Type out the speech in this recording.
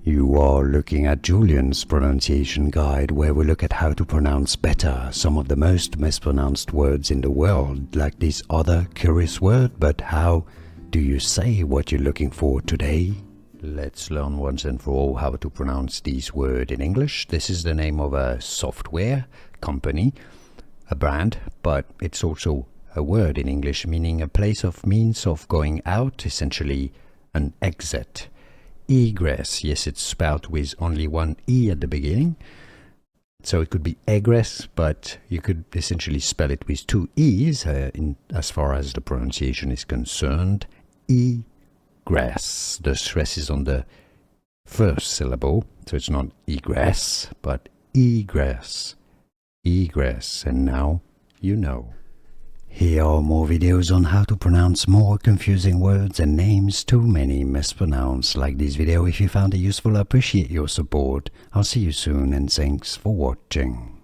You are looking at Julian's pronunciation guide, where we look at how to pronounce better some of the most mispronounced words in the world, like this other curious word. But how do you say what you're looking for today? Let's learn once and for all how to pronounce this word in English. This is the name of a software company, a brand, but it's also a word in English meaning a place of means of going out, essentially an exit. Egress, yes, it's spelled with only one E at the beginning, so it could be egress, but you could essentially spell it with two E's as far as the pronunciation is concerned. Egress. The stress is on the first syllable, so it's not egress, but egress. Egress, and now you know. Here are more videos on how to pronounce more confusing words and names too many mispronounced. Like this video if you found it useful. I appreciate your support. I'll see you soon and thanks for watching.